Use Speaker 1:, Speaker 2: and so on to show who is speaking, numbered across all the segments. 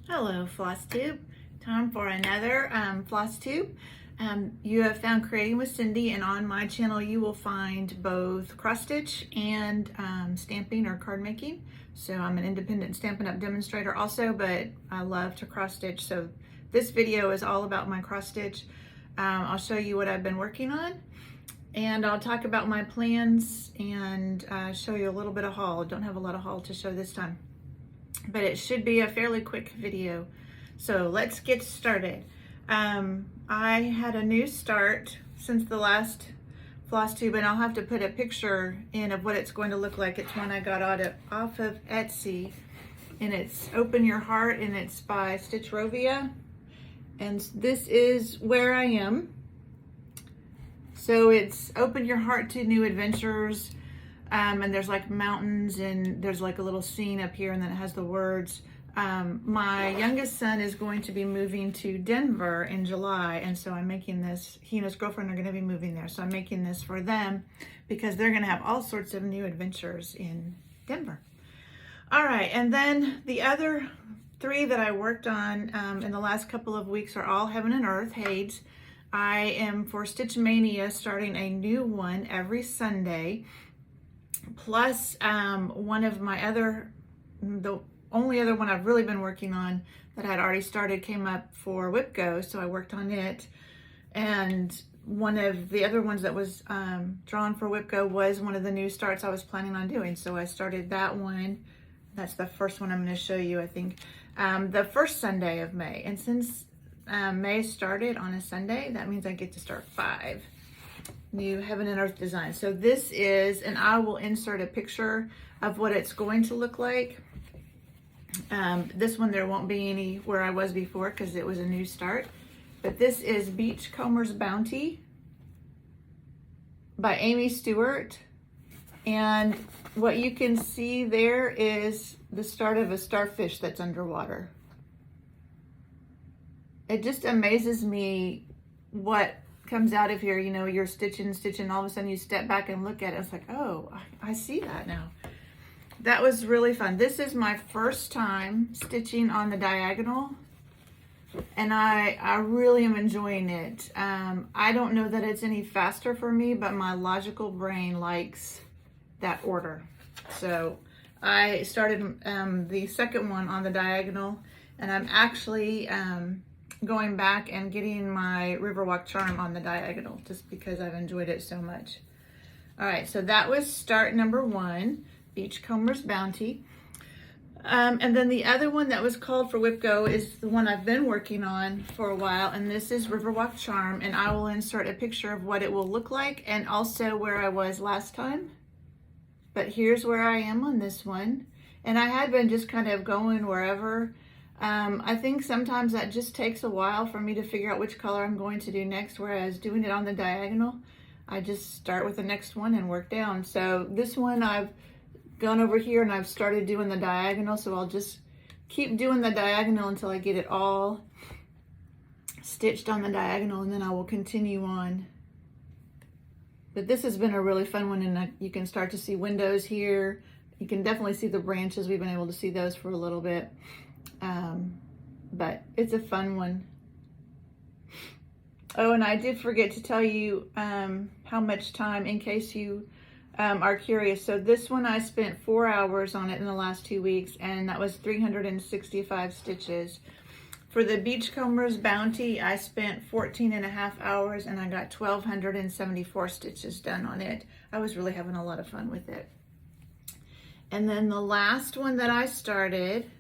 Speaker 1: Hello, Flosstube. Time for another Flosstube. You have found Creating with Cindy, and on my channel you will find both cross stitch and stamping or card making. So I'm an independent Stampin' Up! Demonstrator also, but I love to cross stitch. So this video is all about my cross stitch. I'll show you what I've been working on, and I'll talk about my plans and show you a little bit of haul. Don't have a lot of haul to show this time, but it should be a fairly quick video. So let's get started. I had a new start since the last Flosstube, and I'll have to put a picture in of what it's going to look like. It's one I got off of Etsy, and it's Open Your Heart, and it's by Stitch Rovia. And this is where I am. So it's Open Your Heart to New Adventures. And there's like mountains, and there's like a little scene up here, and then it has the words. My youngest son is going to be moving to Denver in July, and so I'm making this. He and his girlfriend are going to be moving there, so I'm making this for them because they're going to have all sorts of new adventures in Denver. All right, and then the other three that I worked on in the last couple of weeks are all Heaven and Earth HAEDs. I am for Stitch Mania starting a new one every Sunday. Plus, one of my the only other one I've really been working on that I had already started came up for Whip Go, so I worked on it. And one of the other ones that was drawn for Whip Go was one of the new starts I was planning on doing, so I started that one. That's the first one I'm going to show you, I think, the first Sunday of May. And since May started on a Sunday, that means I get to start 5 new Heaven and Earth designs. So this is, and I will insert a picture of what it's going to look like. This one, there won't be any where I was before because it was a new start. But this is Beachcomber's Bounty by Amy Stewart. And what you can see there is the start of a starfish that's underwater. It just amazes me what comes out of here. You know, you're stitching, all of a sudden you step back and look at it. It's like, oh, I see that now. That was really fun. This is my first time stitching on the diagonal, and I really am enjoying it. I don't know that it's any faster for me, but my logical brain likes that order. So I started the second one on the diagonal, and I'm actually going back and getting my Riverwalk Charm on the diagonal just because I've enjoyed it so much. All right, so that was start number 1, Beachcomber's Bounty. And then the other one that was called for Whip Go is the one I've been working on for a while, and this is Riverwalk Charm, and I will insert a picture of what it will look like and also where I was last time. But here's where I am on this one. And I had been just kind of going wherever. I think sometimes that just takes a while for me to figure out which color I'm going to do next, whereas doing it on the diagonal, I just start with the next one and work down. So this one I've gone over here and I've started doing the diagonal, so I'll just keep doing the diagonal until I get it all stitched on the diagonal, and then I will continue on. But this has been a really fun one, and you can start to see windows here. You can definitely see the branches. We've been able to see those for a little bit. But it's a fun one. Oh, and I did forget to tell you how much time, in case you are curious. So this one, I spent 4 hours on it in the last 2 weeks, and that was 365 stitches. For the Beachcomber's Bounty, I spent 14.5 hours, and I got 1,274 stitches done on it. I was really having a lot of fun with it. And then the last one that I started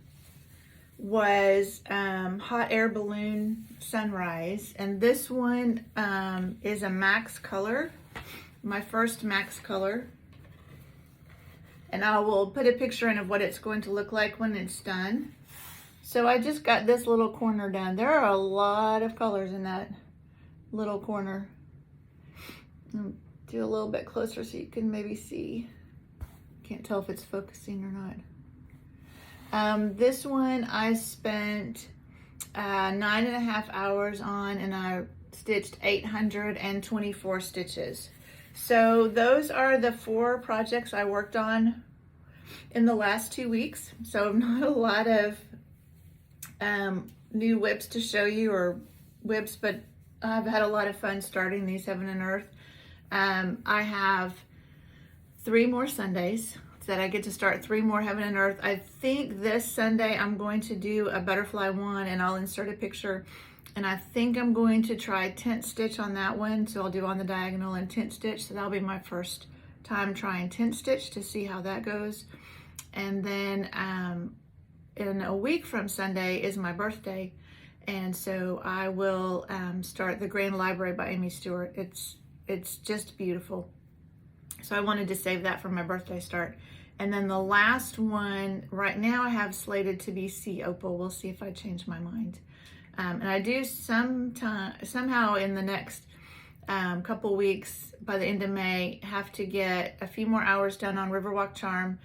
Speaker 1: was Hot Air Balloon Sunrise, and this one is a max color, my first max color, and I will put a picture in of what it's going to look like when it's done. So I just got this little corner done. There are a lot of colors in that little corner. I'll do a little bit closer so you can maybe see. Can't tell if it's focusing or not. This one I spent 9.5 hours on, and I stitched 824 stitches. So those are the 4 projects I worked on in the last 2 weeks. So not a lot of new whips to show you, or whips, but I've had a lot of fun starting these Heaven and Earth. I have 3 more Sundays that I get to start, 3 more Heaven and Earth. I think this Sunday I'm going to do a butterfly one, and I'll insert a picture. And I think I'm going to try tent stitch on that one. So I'll do on the diagonal and tent stitch. So that'll be my first time trying tent stitch to see how that goes. And then in a week from Sunday is my birthday. And so I will start The Grand Library by Amy Stewart. It's just beautiful. So I wanted to save that for my birthday start. And then the last one, right now I have slated to be Sea Opal. We'll see if I change my mind. And I do somehow in the next couple weeks, by the end of May, have to get a few more hours done on Riverwalk Charm,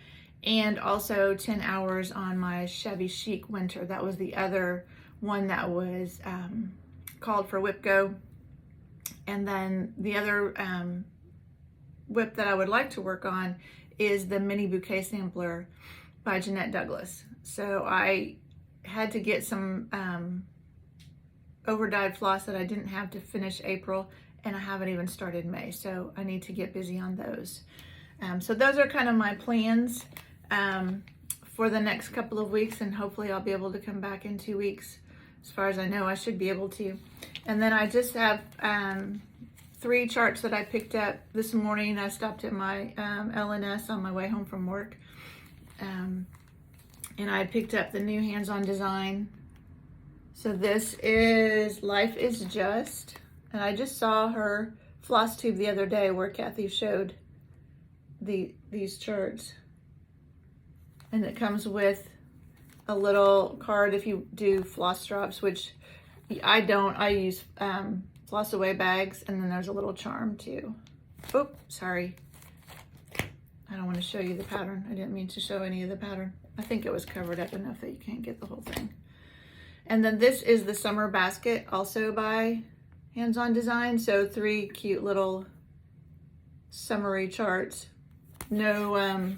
Speaker 1: and also 10 hours on my Shabby Chic Winter. That was the other one that was called for whip go. And then the other whip that I would like to work on is the Mini Bouquet Sampler by Jeanette Douglas. So I had to get some over-dyed floss that I didn't have to finish April, and I haven't even started May, so I need to get busy on those. So those are kind of my plans for the next couple of weeks, and hopefully I'll be able to come back in 2 weeks. As far as I know, I should be able to. And then I just have 3 charts that I picked up this morning. I stopped at my LNS on my way home from work, and I picked up the new hands-on design. So this is Life is Just, and I just saw her Flosstube the other day where Kathy showed these charts, and it comes with a little card if you do floss drops, which I don't. I use floss away bags, and then there's a little charm too. Oh, sorry. I don't want to show you the pattern. I didn't mean to show any of the pattern. I think it was covered up enough that you can't get the whole thing. And then this is the Summer Basket, also by Hands-On Design. So 3 cute little summery charts. No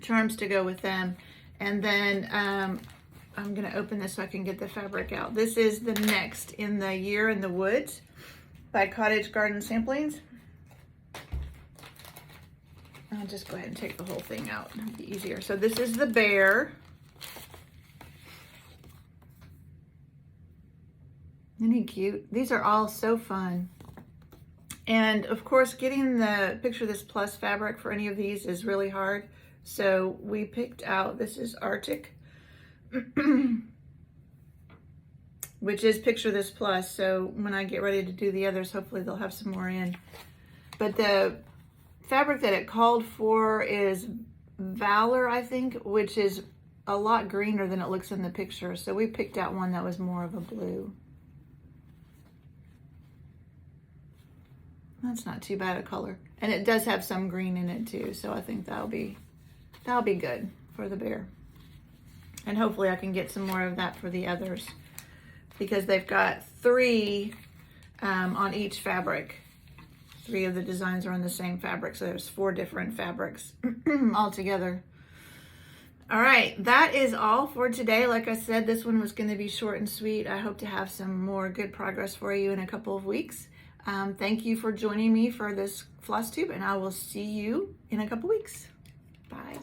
Speaker 1: charms to go with them. And then I'm going to open this so I can get the fabric out. This is the next in the Year in the Woods by Cottage Garden Samplings. I'll just go ahead and take the whole thing out. It'll be easier. So this is the bear. Isn't he cute? These are all so fun. And of course, getting the Picture This Plus fabric for any of these is really hard. So we picked out, this is Arctic, which is Picture This Plus. So when I get ready to do the others, hopefully they'll have some more in. But the fabric that it called for is Valor, I think, which is a lot greener than it looks in the picture. So we picked out one that was more of a blue. That's not too bad a color. And it does have some green in it too, so I think that'll be good for the bear. And hopefully I can get some more of that for the others, because they've got 3 on each fabric. 3 of the designs are on the same fabric, so there's 4 different fabrics all together. All right, that is all for today. Like I said, this one was going to be short and sweet. I hope to have some more good progress for you in a couple of weeks. Thank you for joining me for this Flosstube, and I will see you in a couple weeks. Bye.